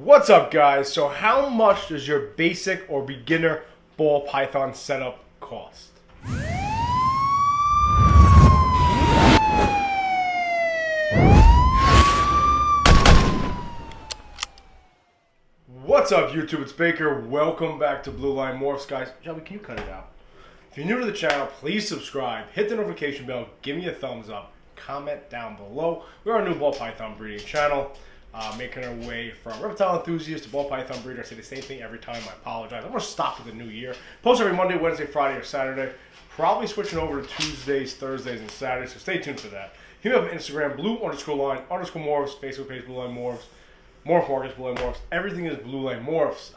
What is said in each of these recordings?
What's up, guys? So how much does your basic or beginner ball python setup cost? What's up, YouTube? It's Baker. Welcome back to Blue Line Morphs, guys. Shelby, can you cut it out? If you're new to the channel, please subscribe, hit the notification bell, give me a thumbs up, comment down below. We're a new ball python breeding channel. Making our way from reptile enthusiast to ball python breeder. I say the same thing every time. I apologize. I'm going to stop with the new year. Post every Monday, Wednesday, Friday, or Saturday. Probably switching over to Tuesdays, Thursdays, and Saturdays, so stay tuned for that. Hit me up on Instagram, blue_line_morphs, Facebook page, Blue Line Morphs, Morph Markets, Blue Line Morphs. Everything is Blue Line Morphs.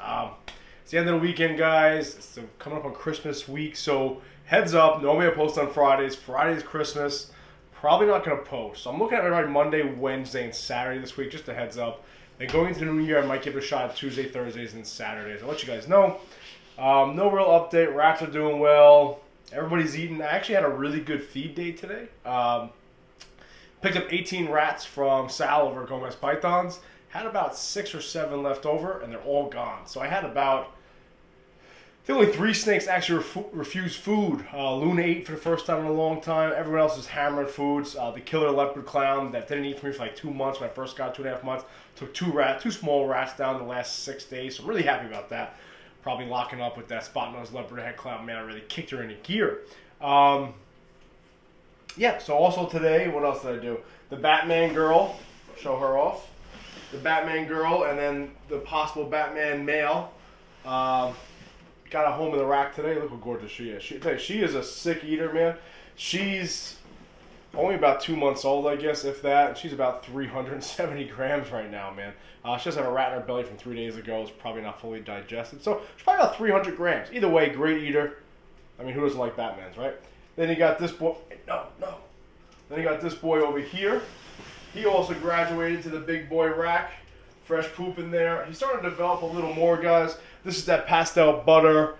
It's the end of the weekend, guys. It's coming up on Christmas week, so heads up. Normally I post on Fridays. Friday's Christmas. Probably not going to post. So I'm looking at every Monday, Wednesday, and Saturday this week, just a heads up. And going into the new year, I might give it a shot at Tuesday, Thursdays, and Saturdays. I'll let you guys know. No real update. Rats are doing well. Everybody's eating. I actually had a really good feed day today. Picked up 18 rats from Sal over at Gomez Pythons. Had about 6 or 7 left over, and they're all gone. So I had about... I think only 3 snakes actually refused food. Luna ate for the first time in a long time. Everyone else is hammering foods. The killer leopard clown that didn't eat for me for like 2 months when I first got 2.5 months. Took 2 small rats down the last 6 days. So I'm really happy about that. Probably locking up with that spot-nosed leopard head clown. Man, I really kicked her into gear. Yeah, so also today, what else did I do? The Batman girl. Show her off. The Batman girl and then the possible Batman male. Got a home in the rack today. Look how gorgeous she is. She is a sick eater, man. She's only about 2 months old, I guess, if that. And she's about 370 grams right now, man. She just had a rat in her belly from 3 days ago. It's probably not fully digested. So she's probably about 300 grams. Either way, great eater. I mean, who doesn't like Batmans, right? Then you got this boy. No. Then you got this boy over here. He also graduated to the big boy rack. Fresh poop in there. He's starting to develop a little more, guys. This is that pastel butter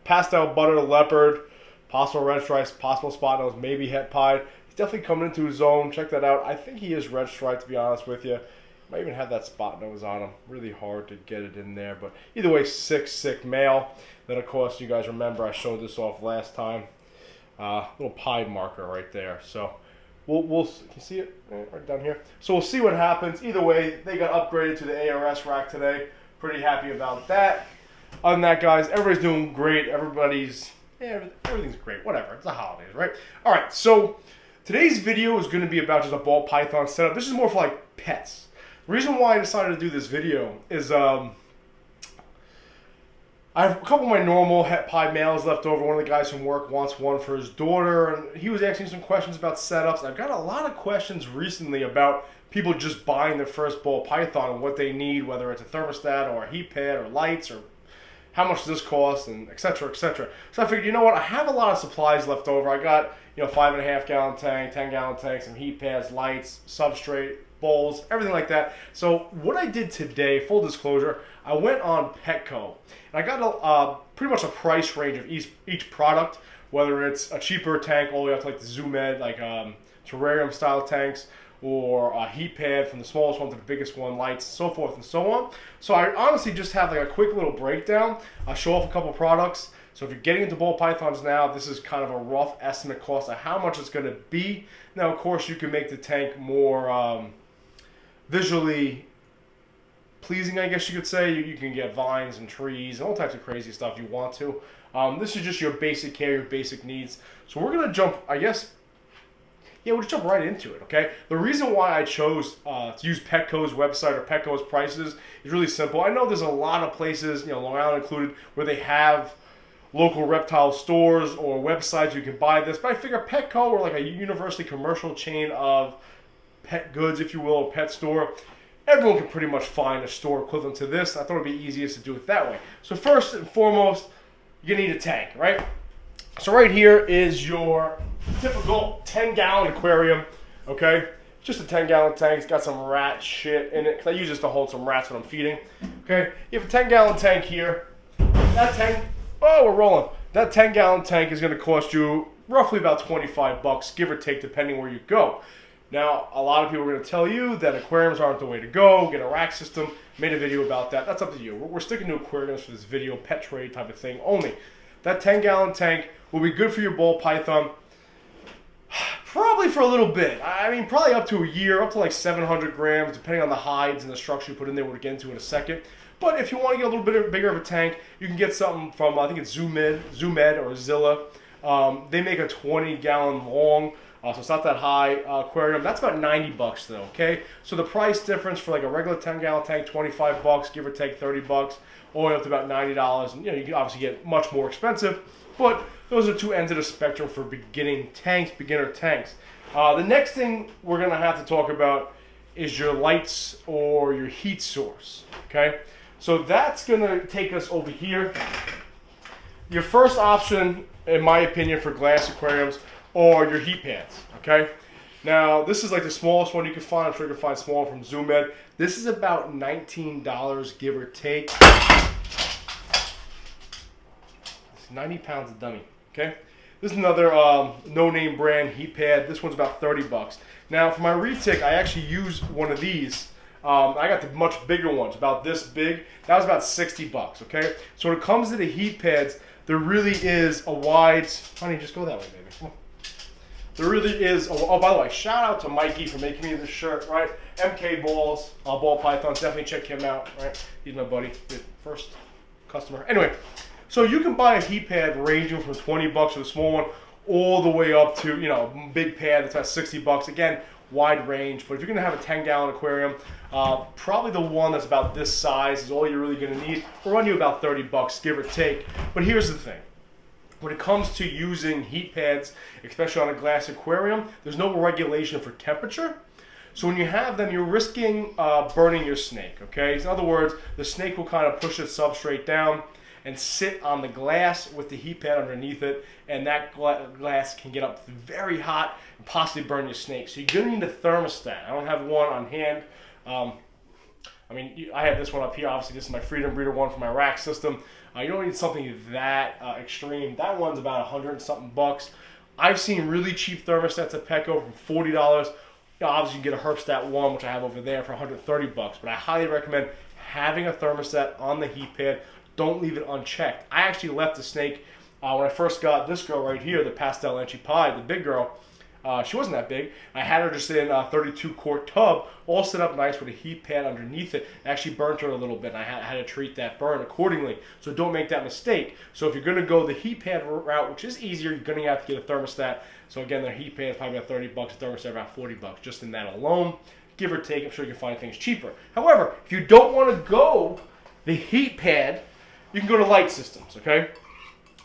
leopard, possible red stripes, possible spot nose, maybe het pied. He's definitely coming into his own. Check that out. I think he is red striped, to be honest with you. Might even have that spot nose on him. Really hard to get it in there, but either way, sick male. Then of course, you guys remember I showed this off last time. Little pied marker right there. So. We'll can you see it right down here? So we'll see what happens. Either way, they got upgraded to the ARS rack today. Pretty happy about that. Other than that, guys, everybody's doing great. Everything's great. Whatever. It's the holidays, right? All right. So today's video is going to be about just a ball python setup. This is more for like pets. The reason why I decided to do this video is I have a couple of my normal het pie males left over. One of the guys from work wants one for his daughter, and he was asking some questions about setups. I've got a lot of questions recently about people just buying their first ball python and what they need, whether it's a thermostat or a heat pad or lights or how much does this cost, and etc. etc. So I figured, you know what, I have a lot of supplies left over. I got 5.5 gallon tank, 10 gallon tank, some heat pads, lights, substrate, bowls, everything like that. So what I did today, full disclosure, I went on Petco and I got pretty much a price range of each product, whether it's a cheaper tank all the way up to like the Zoom Ed, like terrarium style tanks, or a heat pad from the smallest one to the biggest one, lights, so forth and so on. So I honestly just have like a quick little breakdown. I'll show off a couple products. So if you're getting into ball pythons now, this is kind of a rough estimate cost of how much it's going to be. Now, of course, you can make the tank more visually pleasing, I guess you could say. You can get vines and trees and all types of crazy stuff you want to. This is just your basic care, your basic needs. So we're going to jump, I guess, we'll just jump right into it, okay? The reason why I chose to use Petco's website or Petco's prices is really simple. I know there's a lot of places, Long Island included, where they have local reptile stores or websites you can buy this, but I figure Petco, or like a universally commercial chain of pet goods, if you will, or pet store, everyone can pretty much find a store equivalent to this. I thought it would be easiest to do it that way. So first and foremost, you're going to need a tank, right? So right here is your typical 10-gallon aquarium, okay? Just a 10-gallon tank. It's got some rat shit in it, because I use this to hold some rats when I'm feeding, okay? You have a 10-gallon tank here. That tank, oh, we're rolling. That 10-gallon tank is going to cost you roughly about $25, give or take, depending where you go. Now, a lot of people are going to tell you that aquariums aren't the way to go. Get a rack system. Made a video about that. That's up to you. We're sticking to aquariums for this video, pet trade type of thing only. That 10-gallon tank will be good for your ball python probably for a little bit. I mean, probably up to a year, up to like 700 grams, depending on the hides and the structure you put in there. We'll get into in a second. But if you want to get a little bit bigger of a tank, you can get something from, I think it's Zoomed or Zilla. They make a 20-gallon long, so it's not that high aquarium. That's about 90 bucks though, okay? So the price difference for like a regular 10-gallon tank, 25 bucks, give or take 30 bucks, all the way up to about $90. And, you know, you can obviously get much more expensive, but those are two ends of the spectrum for beginner tanks. The next thing we're going to have to talk about is your lights or your heat source, okay? So that's going to take us over here. Your first option, in my opinion, for glass aquariums are your heat pads, okay? Now, this is like the smallest one you can find. I'm sure you can find smaller from Zoomed. This is about $19, give or take. It's 90 pounds a dummy, okay? This is another no-name brand heat pad. This one's about 30 bucks. Now, for my retic, I actually use one of these. I got the much bigger ones, about this big. That was about 60 bucks, okay? So when it comes to the heat pads, there really is a wide... Honey, just go that way, baby. Come on. There really is... Oh, by the way, shout out to Mikey for making me this shirt, right? MK Balls, Ball Pythons. Definitely check him out, right? He's my buddy, the first customer. Anyway, so you can buy a heat pad ranging from 20 bucks for the small one all the way up to, you know, big pad that's about 60 bucks. Again, wide range, but if you're going to have a 10-gallon aquarium, probably the one that's about this size is all you're really going to need. Will run you about 30 bucks, give or take. But here's the thing. When it comes to using heat pads, especially on a glass aquarium, there's no regulation for temperature. So when you have them, you're risking burning your snake, okay? So in other words, the snake will kind of push its substrate down and sit on the glass with the heat pad underneath it, and that glass can get up very hot and possibly burn your snake. So you're going to need a thermostat. I don't have one on hand. I mean, I have this one up here. Obviously, this is my Freedom Breeder one for my rack system. You don't need something that extreme. That one's about 100 and something bucks. I've seen really cheap thermostats at Petco for $40. You know, obviously, you can get a Herpstat one, which I have over there, for 130 bucks. But I highly recommend having a thermostat on the heat pad. Don't leave it unchecked. I actually left the snake when I first got this girl right here, the Pastel Enchi Pie, the big girl. She wasn't that big. I had her just in a 32-quart tub, all set up nice with a heat pad underneath it. It actually burnt her a little bit, and I had to treat that burn accordingly. So don't make that mistake. So if you're going to go the heat pad route, which is easier, you're going to have to get a thermostat. So again, the heat pad is probably about 30 bucks, the thermostat about 40 bucks, just in that alone. Give or take, I'm sure you can find things cheaper. However, if you don't want to go the heat pad, you can go to light systems, okay?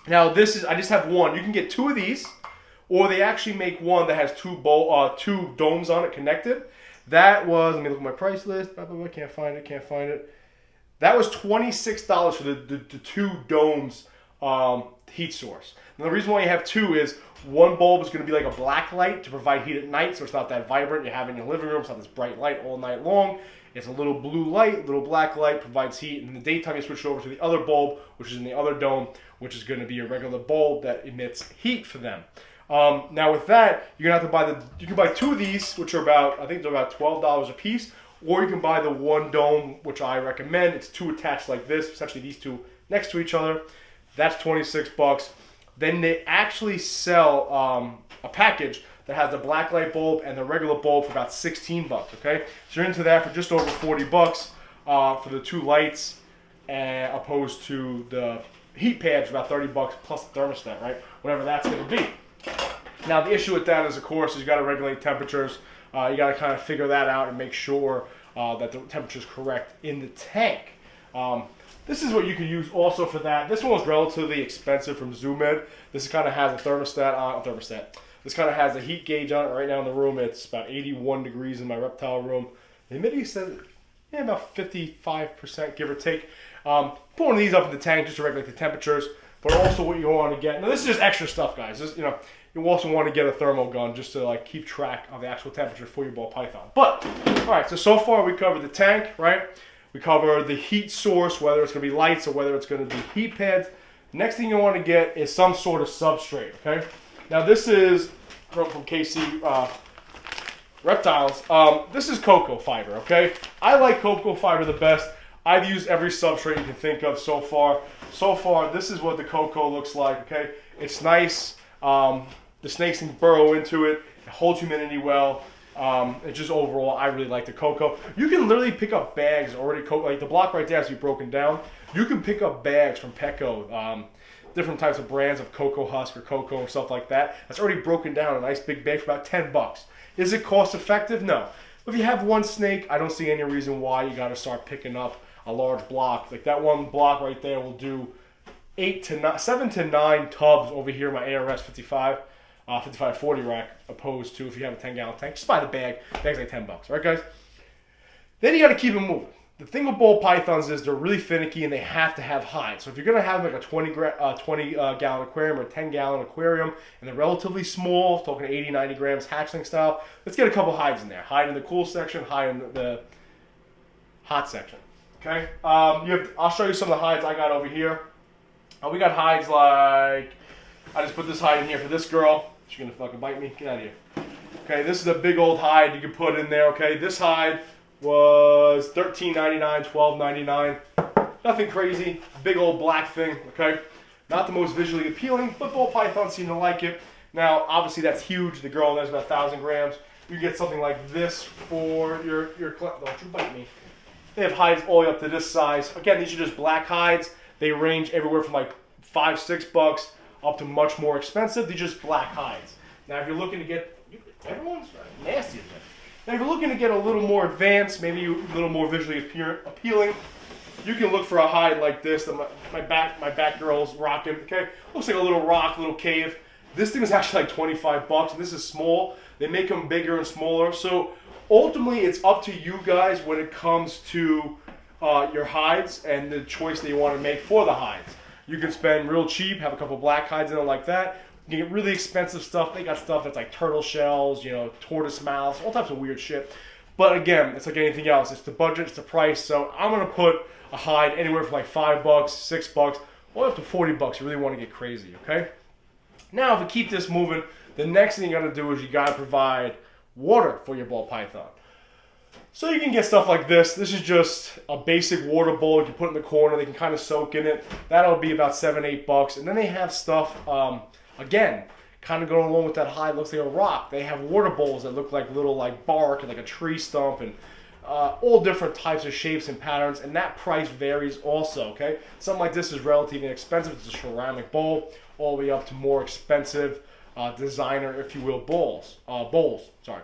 Now this is, I just have one. You can get two of these, or they actually make one that has two domes on it connected. That was, let me look at my price list. Can't find it. That was $26 for the two domes heat source. Now the reason why you have two is one bulb is going to be like a black light to provide heat at night, so it's not that vibrant. You have it in your living room. It's not this bright light all night long. It's a little blue light, little black light, provides heat. And in the daytime, you switch it over to the other bulb, which is in the other dome, which is going to be a regular bulb that emits heat for them. Now with that, you're gonna have to buy you can buy two of these, which are about, I think they're about $12 a piece, or you can buy the one dome, which I recommend. It's two attached like this, essentially these two next to each other. That's 26 bucks. Then they actually sell a package that has the black light bulb and the regular bulb for about 16 bucks, okay? So you're into that for just over 40 bucks for the two lights, opposed to the heat pads for about 30 bucks plus the thermostat, right? Whatever that's gonna be. Now the issue with that is, of course, is you got to regulate temperatures. You got to kind of figure that out and make sure that the temperature is correct in the tank. This is what you can use also for that. This one was relatively expensive from Zoomed. This kind of has a thermostat. This kind of has a heat gauge on it. Right now in the room, it's about 81 degrees in my reptile room. The humidity says about 55%, give or take. Put one of these up in the tank just to regulate the temperatures. But also what you want to get, now this is just extra stuff, guys. This, you also want to get a thermal gun just to like keep track of the actual temperature for your ball python. But, all right, so far we covered the tank, right? We covered the heat source, whether it's going to be lights or whether it's going to be heat pads. Next thing you want to get is some sort of substrate, okay? Now this is from KC reptiles. This is cocoa fiber, okay? I like cocoa fiber the best. I've used every substrate you can think of so far. So far, this is what the cocoa looks like, okay? It's nice. The snakes can burrow into it. It holds humidity well. It's just overall, I really like the cocoa. You can literally pick up bags already, like the block right there has to be broken down. You can pick up bags from Petco, different types of brands of cocoa husk or cocoa and stuff like that. That's already broken down, a nice big bag for about 10 bucks. Is it cost effective? No. If you have one snake, I don't see any reason why you got to start picking up a large block. Like that one block right there will do 7 to 9 tubs over here in my ARS 5540 rack, opposed to if you have a 10-gallon tank. Just buy the bag. Bag's like 10 bucks, right, guys? Then you got to keep them moving. The thing with ball pythons is they're really finicky and they have to have hides. So if you're going to have like a 20-gallon aquarium or a 10-gallon aquarium and they're relatively small, talking 80, 90 grams hatchling style, let's get a couple hides in there. Hide in the cool section, hide in the hot section. Okay? I'll show you some of the hides I got over here. We got hides like, I just put this hide in here for this girl. She's going to fucking bite me. Get out of here. Okay, this is a big old hide you can put in there. Okay, this hide was $13.99, $12.99. Nothing crazy. Big old black thing, okay? Not the most visually appealing, but ball pythons seem to like it. Now, obviously that's huge. The girl has about 1,000 grams. You get something like this for your don't you bite me. They have hides all the way up to this size. Again, these are just black hides. They range everywhere from like $5, $6 up to much more expensive. They're just black hides. Now, if you're looking to get, everyone's nasty today. Now, if you're looking to get a little more advanced, maybe a little more visually appealing, you can look for a hide like this that my back girl's rocking. Okay, looks like a little rock, little cave. This thing is actually like 25 bucks, and this is small. They make them bigger and smaller. So ultimately, it's up to you guys when it comes to your hides and the choice that you want to make for the hides. You can spend real cheap, have a couple black hides in it like that. You can get really expensive stuff. They got stuff that's like turtle shells, you know, tortoise mouths, all types of weird shit. But again, it's like anything else. It's the budget, it's the price. So I'm going to put a hide anywhere from like $5, $6, all the way up to 40 bucks. You really want to get crazy, okay? Now, if we keep this moving, the next thing you got to do is you got to provide water for your ball python. So you can get stuff like this. This is just a basic water bowl you can put in the corner. They can kind of soak in it. That'll be about $7, $8. And then they have stuff, again, kind of going along with that hide, looks like a rock. They have water bowls that look like little like bark and like a tree stump and all different types of shapes and patterns. And that price varies also, okay? Something like this is relatively inexpensive. It's a ceramic bowl, all the way up to more expensive designer, if you will, bowls. Sorry.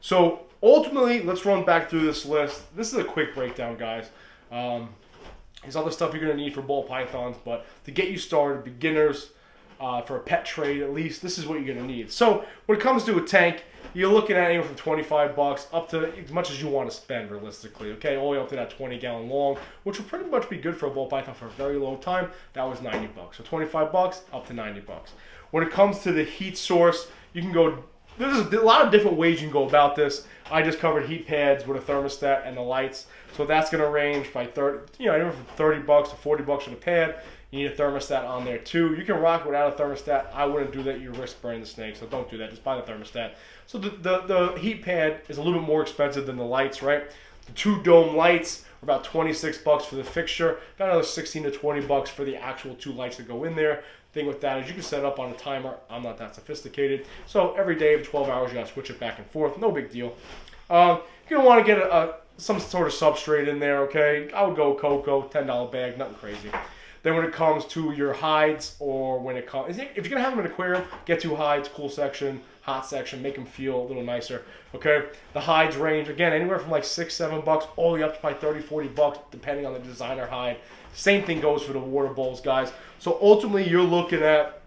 So ultimately, let's run back through this list. This is a quick breakdown, guys. There's other stuff you're going to need for ball pythons, but to get you started, beginners, for a pet trade at least, this is what you're going to need. So when it comes to a tank, you're looking at anywhere from 25 bucks up to as much as you want to spend realistically, okay? All the way up to that 20-gallon long, which will pretty much be good for a ball python for a very long time. That was 90 bucks. So 25 bucks up to 90 bucks. When it comes to the heat source, you can go, there's a lot of different ways you can go about this. I just covered heat pads with a thermostat and the lights. So that's going to range by anywhere from 30 bucks to 40 bucks for the pad. You need a thermostat on there too. You can rock without a thermostat. I wouldn't do that. You risk burning the snake, so don't do that. Just buy the thermostat. So the heat pad is a little bit more expensive than the lights, right? The 2 dome lights are about 26 bucks for the fixture. About another 16 to 20 bucks for the actual 2 lights that go in there. Thing with that is you can set it up on a timer. I'm not that sophisticated. So every day of 12 hours, you got to switch it back and forth. No big deal. You're going to want to get some sort of substrate in there, okay? I would go cocoa, $10 bag, nothing crazy. Then when it comes to your hides, or when it comes, if you're going to have them in an aquarium, get 2 hides, cool section, hot section, make them feel a little nicer, okay? The hides range, again, anywhere from like $6, $7 all the way up to probably 30, 40 bucks, depending on the designer hide. Same thing goes for the water bowls, guys. So ultimately, you're looking at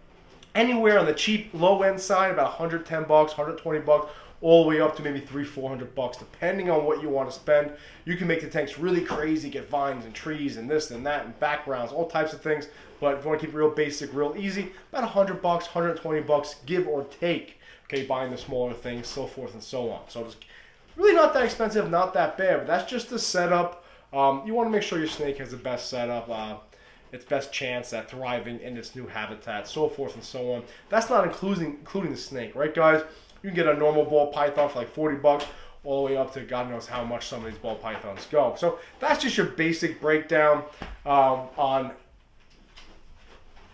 anywhere on the cheap, low-end side, about $110, $120, all the way up to maybe $300, $400, depending on what you want to spend. You can make the tanks really crazy, get vines and trees and this and that and backgrounds, all types of things. But if you want to keep it real basic, real easy, about $100, $120, give or take. Okay, buying the smaller things, so forth and so on. So it's really not that expensive, not that bad, but that's just the setup. You want to make sure your snake has the best setup, its best chance at thriving in its new habitat, so forth and so on. That's not including the snake, right, guys? You can get a normal ball python for like 40 bucks, all the way up to God knows how much some of these ball pythons go. So that's just your basic breakdown on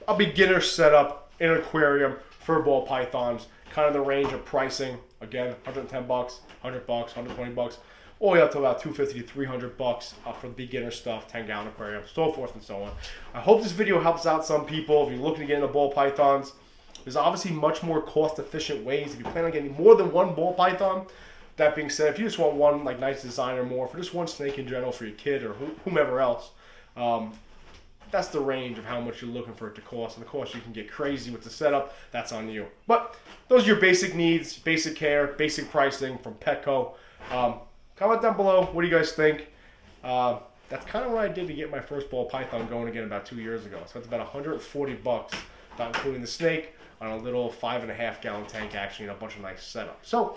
a beginner setup in an aquarium for ball pythons. Kind of the range of pricing, again, 110 bucks, 100 bucks, 120 bucks, all the way up to about 250 to 300 bucks for the beginner stuff, 10-gallon aquarium, so forth and so on. I hope this video helps out some people. If you're looking to get into ball pythons, there's obviously much more cost-efficient ways. If you plan on getting more than one ball python, that being said, if you just want one like nice design or more, for just one snake in general for your kid or whomever else, that's the range of how much you're looking for it to cost. And of course, you can get crazy with the setup. That's on you. But those are your basic needs, basic care, basic pricing from Petco. Comment down below. What do you guys think? That's kind of what I did to get my first ball python going again about 2 years ago. So it's about 140 bucks, not including the snake, on a little 5.5-gallon tank, actually, and a bunch of nice setup. So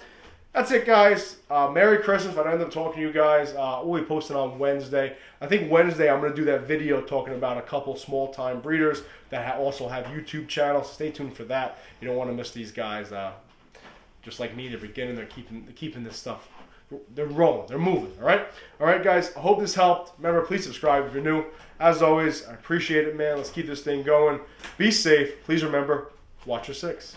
that's it, guys. Merry Christmas. If I don't end up talking to you guys, we'll be posting on Wednesday. I think Wednesday I'm going to do that video talking about a couple small-time breeders that also have YouTube channels. Stay tuned for that. You don't want to miss these guys. Just like me, they're beginning. They're keeping this stuff. They're rolling. They're moving. All right? All right, guys. I hope this helped. Remember, please subscribe if you're new. As always, I appreciate it, man. Let's keep this thing going. Be safe. Please remember, watch your six.